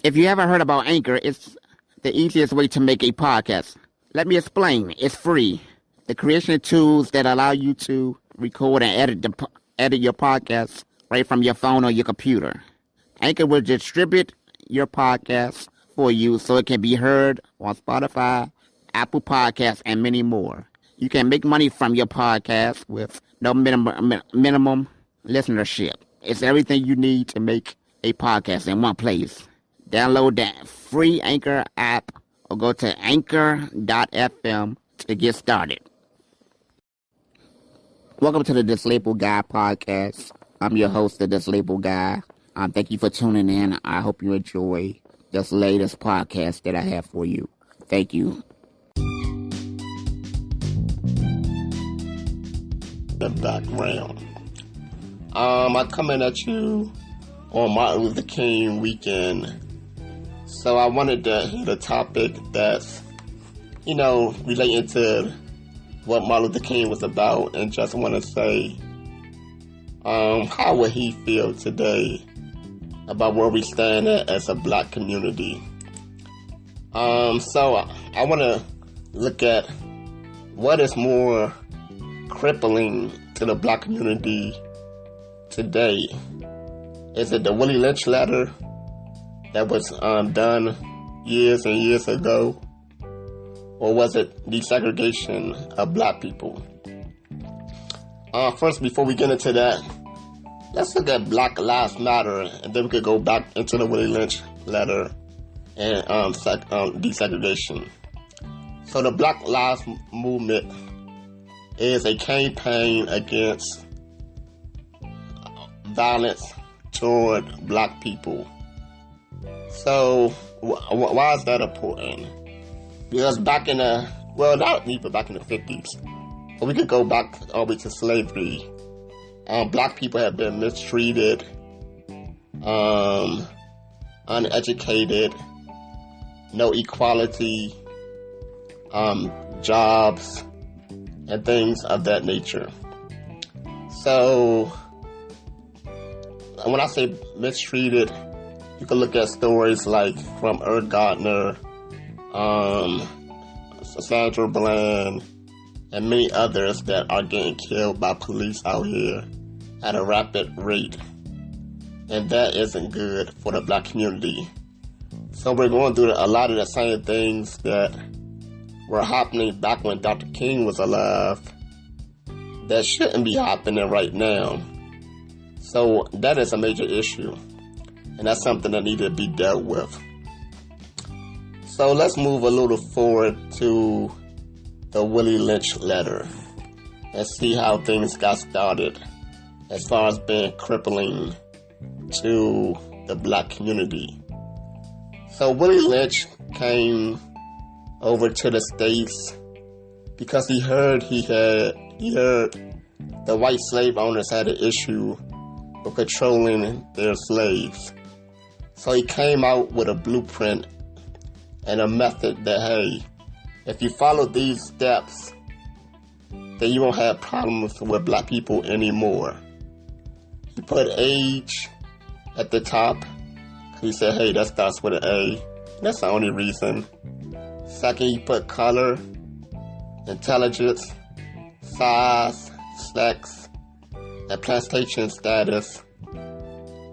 If you haven't heard about Anchor, it's the easiest way to make a podcast. Let me explain. It's free. The creation tools that allow you to record and edit your podcast right from your phone or your computer. Anchor will distribute your podcast for you so it can be heard on Spotify, Apple Podcasts, and many more. You can make money from your podcast with no minimum listenership. It's everything you need to make a podcast in one place. Download that free Anchor app or go to anchor.fm to get started. Welcome to the Disabled Guy podcast. I'm your host, the Disabled Guy. Thank you for tuning in. I hope you enjoy this latest podcast that I have for you. Thank you. The background. I'm coming at you on Martin Luther King weekend. So I wanted to hit a topic that's, relating to what Martin Luther King was about, and just want to say, how would he feel today about where we stand at as a black community? So I want to look at what is more crippling to the black community today. Is it the Willie Lynch letter that was done years and years ago? Or was it desegregation of black people? First, before we get into that, let's look at Black Lives Matter, and then we could go back into the Willie Lynch letter and desegregation. So the Black Lives Movement is a campaign against violence toward black people. So why is that important? Because back in not even back in the 50s, but we could go back all the way to slavery. Black people have been mistreated, uneducated, no equality, jobs, and things of that nature. So when I say mistreated, you can look at stories like from Earl Gardner, Sandra Bland, and many others that are getting killed by police out here at a rapid rate. And that isn't good for the black community. So we're going through a lot of the same things that were happening back when Dr. King was alive that shouldn't be happening right now. So that is a major issue. And that's something that needed to be dealt with. So let's move a little forward to the Willie Lynch letter and see how things got started as far as being crippling to the black community. So Willie Lynch came over to the States because he heard the white slave owners had an issue with controlling their slaves. So he came out with a blueprint and a method that, hey, if you follow these steps, then you won't have problems with black people anymore. He put age at the top. He said, hey, that starts with an A. That's the only reason. Second, he put color, intelligence, size, sex, and plantation status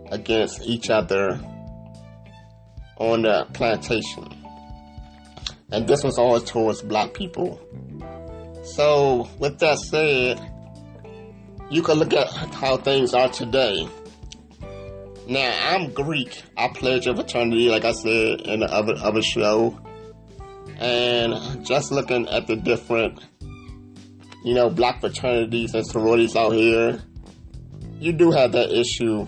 against each other on the plantation. And this was all towards black people. So, with that said, you can look at how things are today. Now, I'm Greek. I pledge a fraternity, like I said in the other show. And just looking at the different, black fraternities and sororities out here, you do have that issue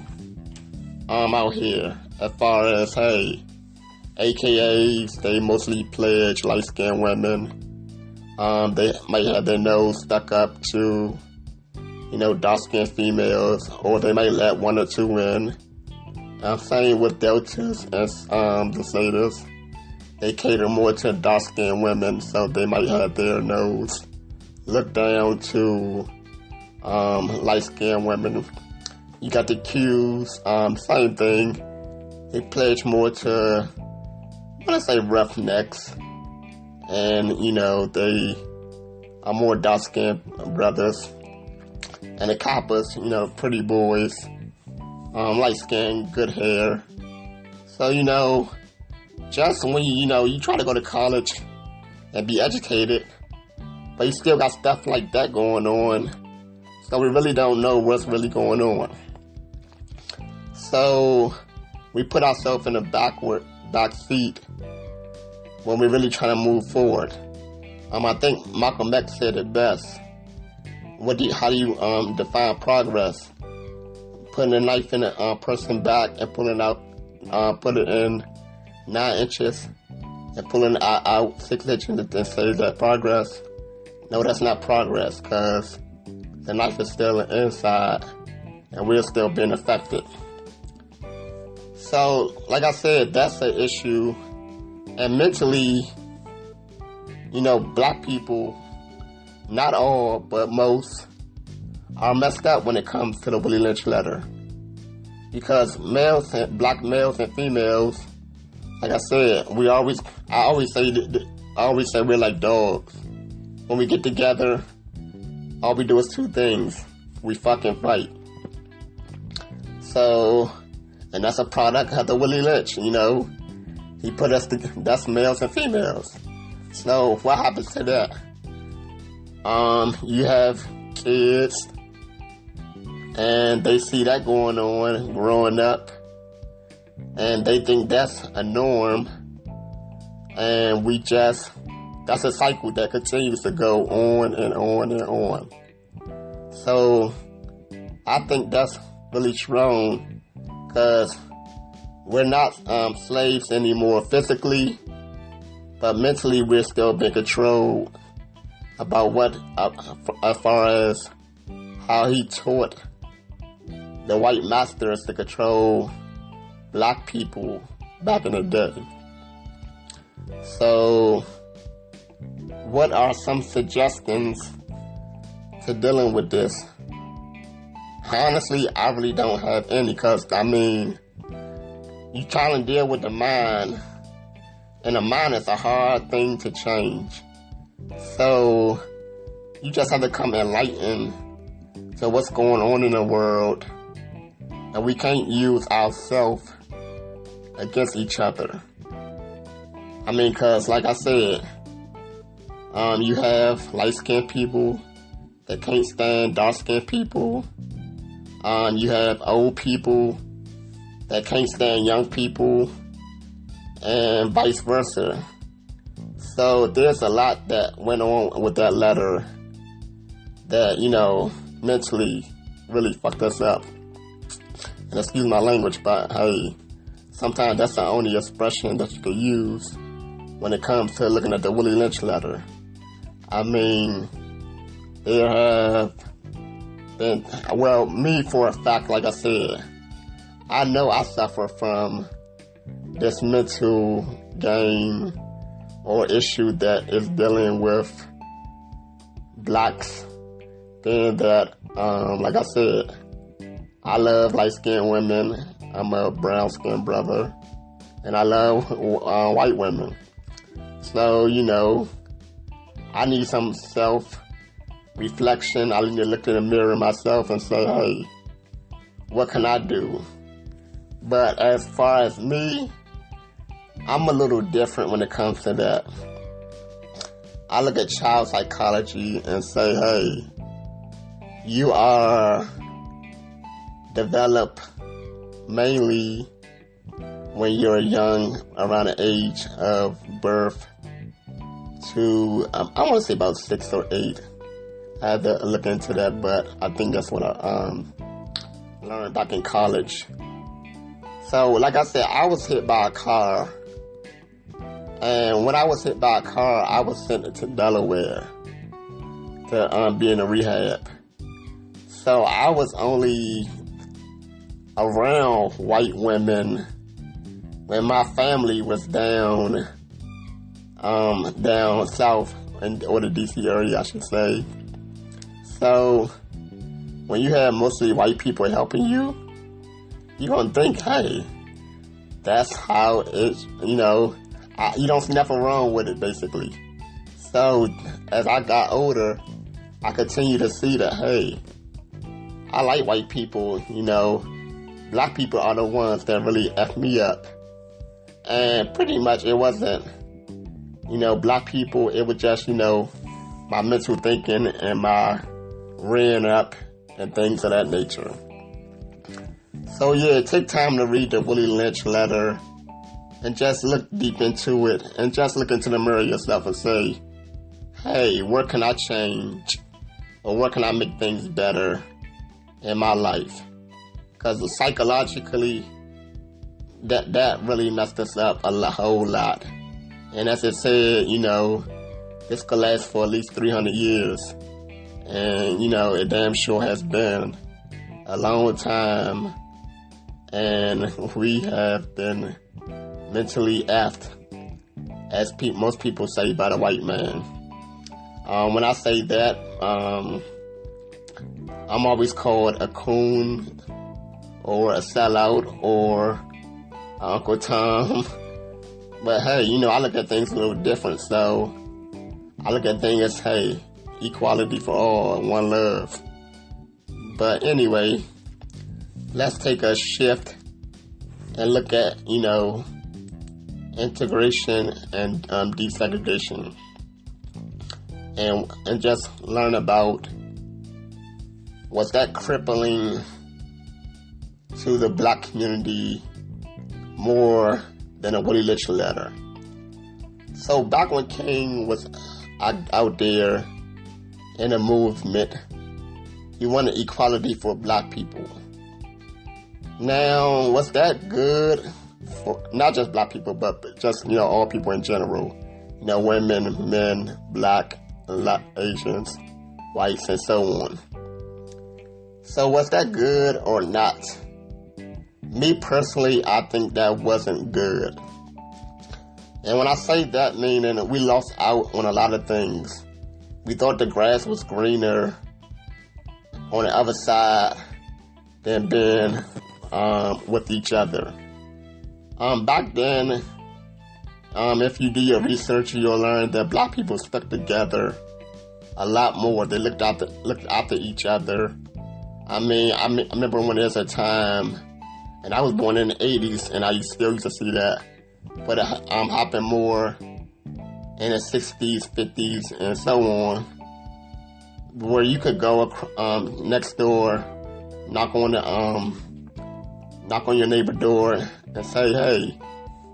out here as far as, hey, AKAs, they mostly pledge light-skinned women. They might have their nose stuck up to, dark-skinned females, or they might let one or two in. Same with deltas and the Zetas. They cater more to dark-skinned women, so they might have their nose look down to light-skinned women. You got the Qs, same thing. they pledge more to, let's say, roughnecks. And, you know, they are more dark-skinned brothers. And the coppers, you know, pretty boys, light skin, good hair. So, you know, just when you try to go to college and be educated, but you still got stuff like that going on. So we really don't know what's really going on. So we put ourselves in a back seat when we're really trying to move forward. I think Malcolm X said it best. How do you define progress? Putting a knife in a person's back and pulling out, put it in 9 inches and pulling out 6 inches and say that progress? No, that's not progress, because the knife is still inside and we're still being affected. So, like I said, that's an issue. And mentally, you know, black people, not all, but most, are messed up when it comes to the Willie Lynch letter. Because black males and females, like I said, I always say we're like dogs. When we get together, all we do is 2 things. We fucking fight. So, and that's a product of the Willie Lynch, you know. He put us that's males and females. So, what happens to that? You have kids, and they see that going on, growing up, and they think that's a norm, and that's a cycle that continues to go on and on and on. So, I think that's really strong, because we're not slaves anymore physically, but mentally we're still being controlled about as far as how he taught the white masters to control black people back in the day. So, what are some suggestions to dealing with this? Honestly, I really don't have any, because, I mean, you trying to deal with the mind, and the mind is a hard thing to change. So, you just have to come enlightened to what's going on in the world, and we can't use ourselves against each other. I mean, because, like I said, you have light-skinned people that can't stand dark-skinned people. You have old people that can't stand young people, and vice versa. So there's a lot that went on with that letter that, you know, mentally really fucked us up. And excuse my language, but hey, sometimes that's the only expression that you could use when it comes to looking at the Willie Lynch letter. I mean, there have been, well, me for a fact, like I said, I know I suffer from this mental game or issue that is dealing with blacks. Being that, like I said, I love light-skinned women. I'm a brown-skinned brother. And I love white women. So, you know, I need some self-reflection. I need to look in the mirror myself and say, hey, what can I do? But as far as me, I'm a little different when it comes to that. I look at child psychology and say, hey, you are developed mainly when you're young, around the age of birth to, I want to say about 6 or 8. I had to look into that, but I think that's what I learned back in college. So, like I said, I was hit by a car. And when I was hit by a car, I was sent to Delaware to be in a rehab. So I was only around white women when my family was down south or the DC area, I should say. So when you have mostly white people helping you, you're gonna think, hey, that's how it, you don't see nothing wrong with it, basically. So, as I got older, I continue to see that, hey, I like white people, black people are the ones that really F me up. And pretty much it wasn't, black people, it was just, my mental thinking and my rearing up and things of that nature. So yeah, take time to read the Willie Lynch letter and just look deep into it and just look into the mirror yourself and say, hey, where can I change? Or where can I make things better in my life? Because psychologically, that really messed us up a whole lot. And as it said, this could last for at least 300 years. And, it damn sure has been a long time. And we have been mentally effed, as most people say, by the white man. When I say that, I'm always called a coon or a sellout or Uncle Tom. But hey, I look at things a little different. So I look at things as, hey, equality for all, one love. But anyway, let's take a shift and look at, integration and desegregation. And just learn about, was that crippling to the black community more than a Willie Lynch letter? So back when King was out there in a movement, he wanted equality for black people. Now, was that good for not just black people, but just, all people in general? Women, men, black, Asians, whites, and so on. So was that good or not? Me personally, I think that wasn't good. And when I say that, meaning we lost out on a lot of things. We thought the grass was greener on the other side than being with each other. Back then, if you do your research, you'll learn that black people stuck together a lot more. They looked after each other. I remember when there's a time, and I was born in the 80s, and I still used to see that, but it happened more in the 60s, 50s, and so on, where you could go next door, knock on your neighbor's door, and say, hey,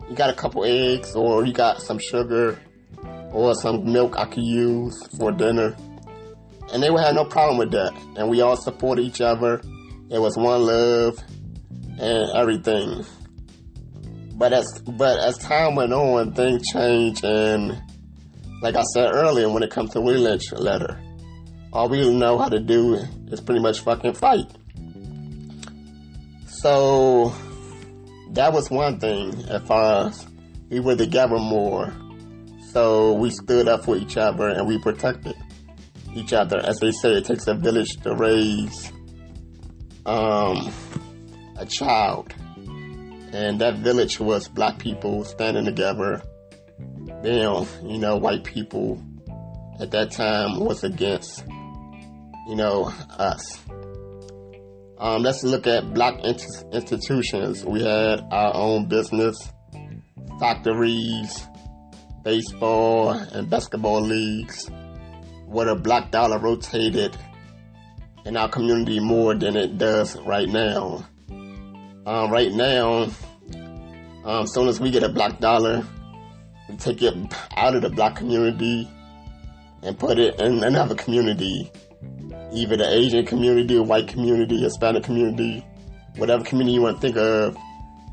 you got a couple eggs, or you got some sugar, or some milk I could use for dinner. And they would have no problem with that. And we all supported each other. It was one love and everything. But as time went on, things changed. And like I said earlier, when it comes to Willie Lynch letter, all we know how to do is pretty much fucking fight. So that was one thing as far as we were together more. So we stood up for each other and we protected each other. As they say, it takes a village to raise a child. And that village was black people standing together. Then, white people at that time was against, us. Let's look at black institutions. We had our own business, factories, baseball and basketball leagues, where the black dollar rotated in our community more than it does right now. Right now, as soon as we get a black dollar, we take it out of the black community and put it in another community, either the Asian community, white community, Hispanic community, whatever community you want to think of,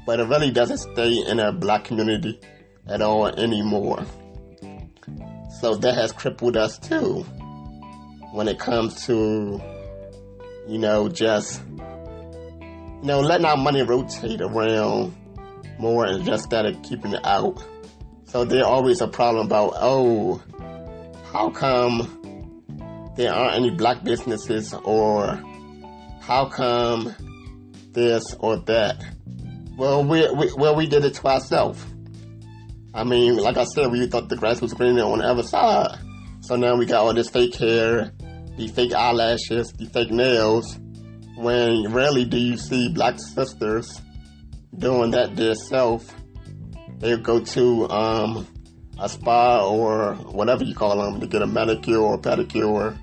but it really doesn't stay in a black community at all anymore. So that has crippled us too when it comes to, just, letting our money rotate around more and just instead of keeping it out. So there's always a problem about, how come there aren't any black businesses, or how come this or that? Well, we did it to ourselves. I mean, like I said, we thought the grass was greener on the other side. So now we got all this fake hair, these fake eyelashes, these fake nails, when rarely do you see black sisters doing that themselves. They go to a spa or whatever you call them to get a manicure or pedicure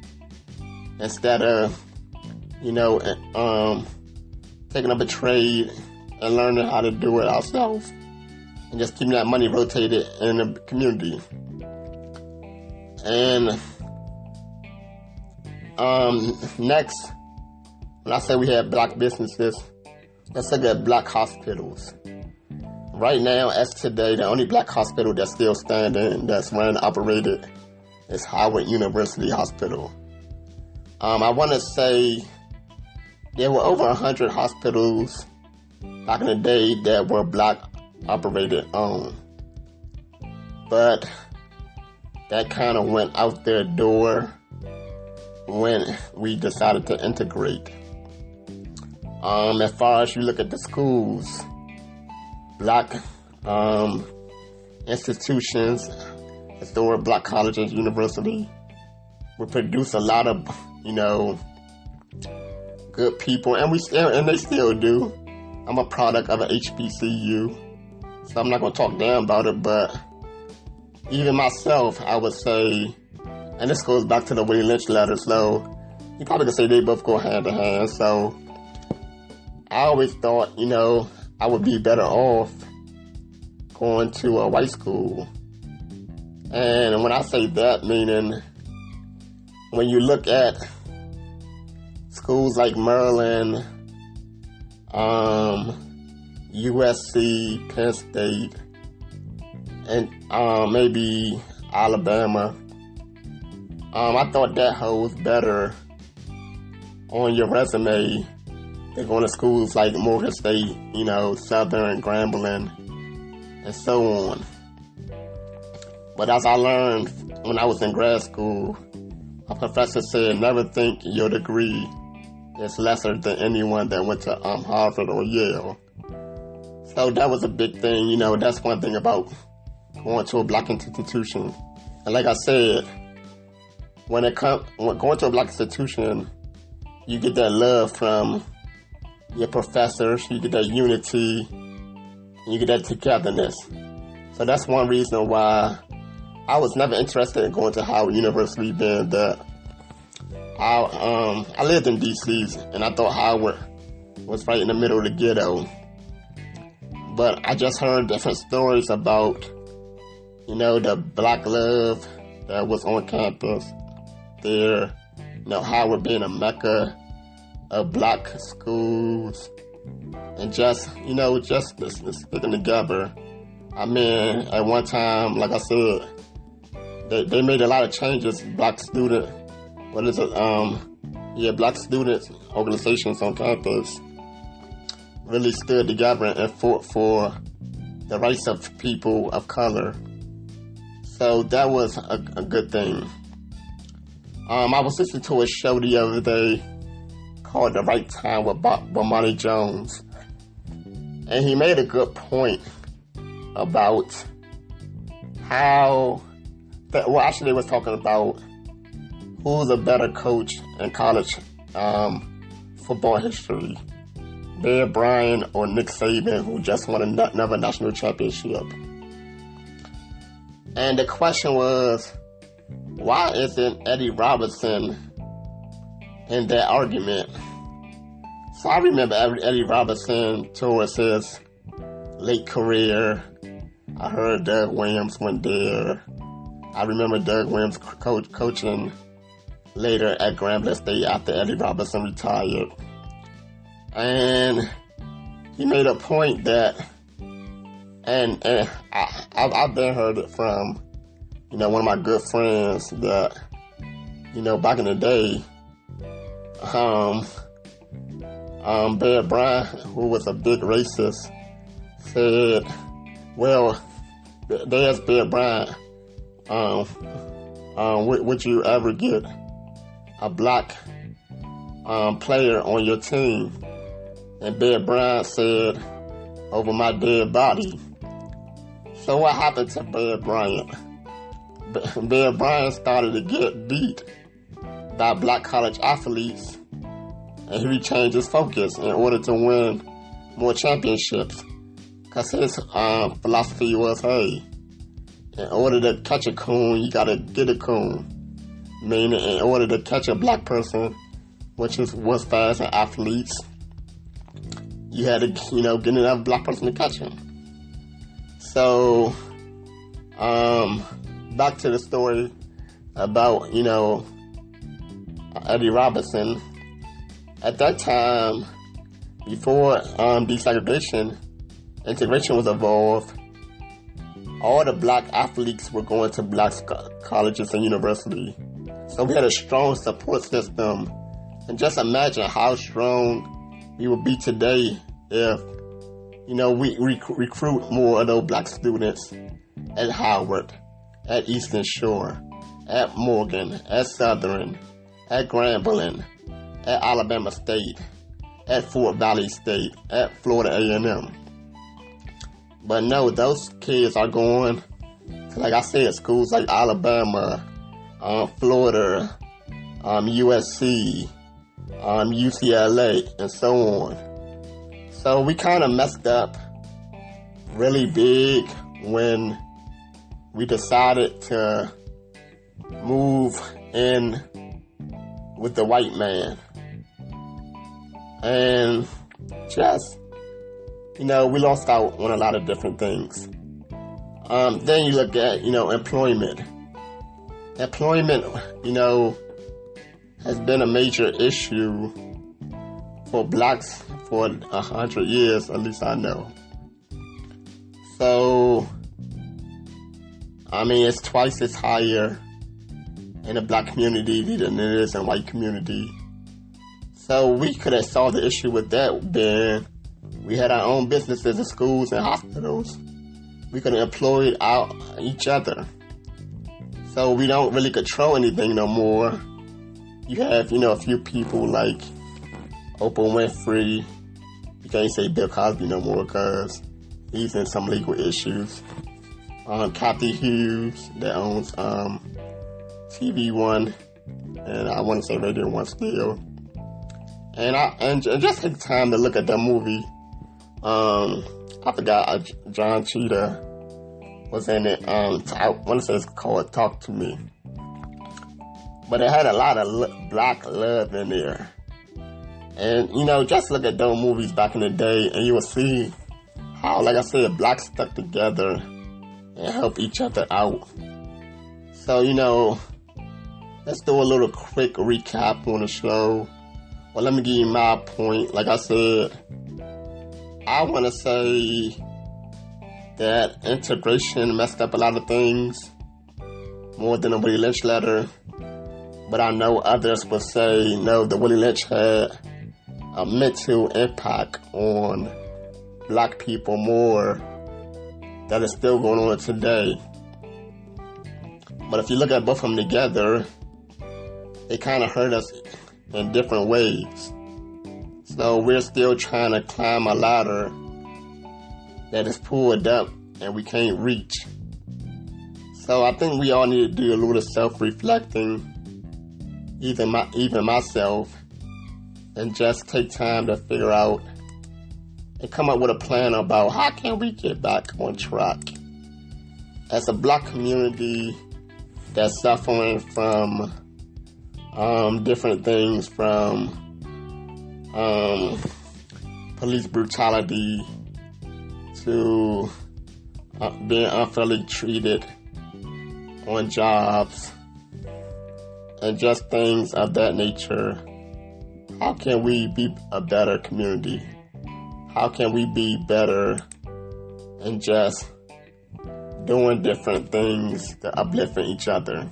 instead of, taking up a trade and learning how to do it ourselves and just keeping that money rotated in the community. And next, when I say we have black businesses, let's look at black hospitals. Right now, as today, the only black hospital that's still standing, that's run operated, is Howard University Hospital. I want to say there were over 100 hospitals back in the day that were black operated owned. But that kind of went out their door when we decided to integrate. As far as you look at the schools, black institutions, historic black colleges, university, we produce a lot of, good people, and they still do. I'm a product of an HBCU, so I'm not gonna talk down about it, but even myself, I would say, and this goes back to the Willie Lynch letter, so you probably could say they both go hand in hand. So I always thought, I would be better off going to a white school. And when I say that, meaning when you look at schools like Maryland, USC, Penn State, and maybe Alabama, I thought that holds better on your resume than going to schools like Morgan State, Southern, Grambling, and so on. But as I learned when I was in grad school, a professor said, never think your degree is lesser than anyone that went to Harvard or Yale. So that was a big thing, that's one thing about going to a black institution. And like I said, when going to a black institution, you get that love from your professors, you get that unity, and you get that togetherness. So that's one reason why I was never interested in going to Howard University, being that I lived in D.C. and I thought Howard was right in the middle of the ghetto. But I just heard different stories about, the black love that was on campus there, Howard being a mecca of black schools, and just sticking together. I mean, at one time, like I said, they made a lot of changes. Black student organizations on campus really stood together and fought for the rights of people of color. So that was a good thing. I was listening to a show the other day called The Right Time with Bomani Jones. And he made a good point about how, actually they was talking about who's a better coach in college football history, Bear Bryant or Nick Saban, who just won another national championship. And the question was, why isn't Eddie Robinson in that argument? So I remember Eddie Robinson towards his late career. I heard Doug Williams went there. I remember Doug Williams coaching later at Grambling State after Eddie Robinson retired. And he made a point that, and I've been heard it from, one of my good friends that, back in the day, Bear Bryant, who was a big racist, said, well, they asked Bear Bryant, would you ever get a black player on your team? And Bear Bryant said, over my dead body. So what happened to Bear Bryant? Bear Bryant started to get beat by black college athletes, and he changed his focus in order to win more championships. Because his philosophy was, hey, in order to catch a coon, you gotta get a coon. Meaning, in order to catch a black person, which was fast and athletes, you had to, get another black person to catch him. So, back to the story about, Eddie Robinson. At that time, before desegregation, integration was evolved. All the black athletes were going to black colleges and universities. So we had a strong support system. And just imagine how strong we would be today if, we recruit more of those black students at Howard, at Eastern Shore, at Morgan, at Southern, at Grambling, at Alabama State, at Fort Valley State, at Florida A&M. But no, those kids are going to, like I said, schools like Alabama, Florida, USC, UCLA, and so on. So we kind of messed up really big when we decided to move in with the white man. And just, we lost out on a lot of different things. Then you look at, employment. Employment, has been a major issue for blacks for 100 years, at least I know. So, it's twice as higher in the black community than it is in the white community. So we could have solved the issue with that then. We had our own businesses and schools and hospitals. We could have employed each other. So we don't really control anything no more. You have, a few people like Oprah Winfrey. You can't say Bill Cosby no more because he's in some legal issues. Kathy Hughes that owns TV One, and I want to say Radio One still. And just take time to look at that movie. I forgot John Cheetah was in it. I want to say it's called Talk to Me. But it had a lot of black love in there. And, just look at those movies back in the day and you will see how, like I said, blacks stuck together and help each other out. So, let's do a little quick recap on the show. Well, let me give you my point. Like I said, I want to say that integration messed up a lot of things more than the Willie Lynch letter. But I know others will say, no, the Willie Lynch had a mental impact on black people more that is still going on today. But if you look at both of them together, they kind of hurt us in different ways. So we're still trying to climb a ladder that is pulled up and we can't reach. So I think we all need to do a little self-reflecting, even myself, and just take time to figure out and come up with a plan about how can we get back on track. As a black community that's suffering from different things, from police brutality to being unfairly treated on jobs and just things of that nature. How can we be a better community? How can we be better in just doing different things to uplift each other?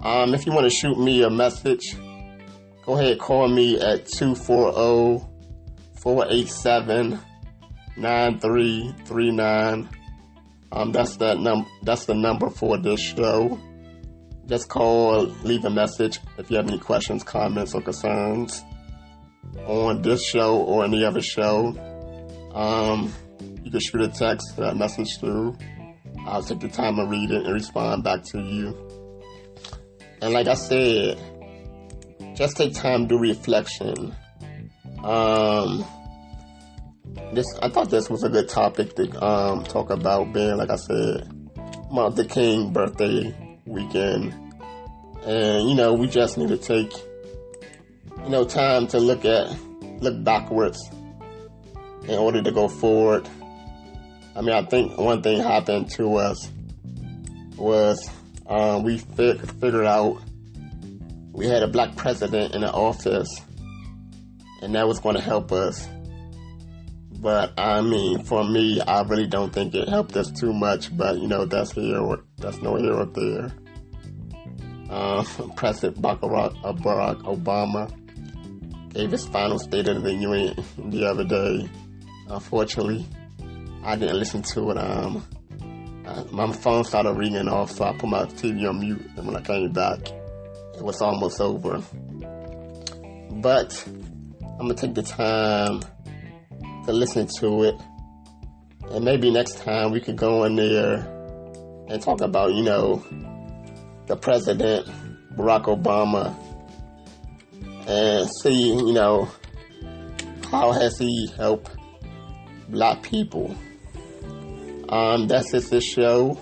If you want to shoot me a message, go ahead and call me at 240-487-9339. That's the number for this show. Just call, leave a message if you have any questions, comments, or concerns on this show or any other show. You can shoot a text, a message through. I'll take the time to read it and respond back to you. And like I said, just take time to do reflection. I thought this was a good topic to talk about, being, like I said, Martin Luther King birthday weekend. And, we just need to take, time to look backwards in order to go forward. I think one thing happened to us was we figured out we had a black president in the office, and that was going to help us. But, for me, I really don't think it helped us too much. But, that's no here or there. President Barack Obama gave his final State of the Union the other day. Unfortunately, I didn't listen to it. My phone started ringing off, so I put my TV on mute. And when I came back, it was almost over. But I'm going to take the time to listen to it. And maybe next time we could go in there and talk about, the president, Barack Obama, and see, how has he helped black people. That's just the show.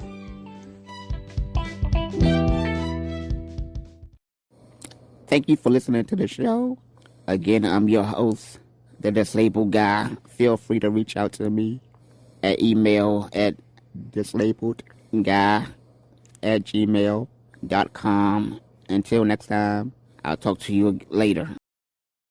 Thank you for listening to the show. Again, I'm your host, the Disabled Guy. Feel free to reach out to me at email at disabledguy@gmail.com. Until next time, I'll talk to you later.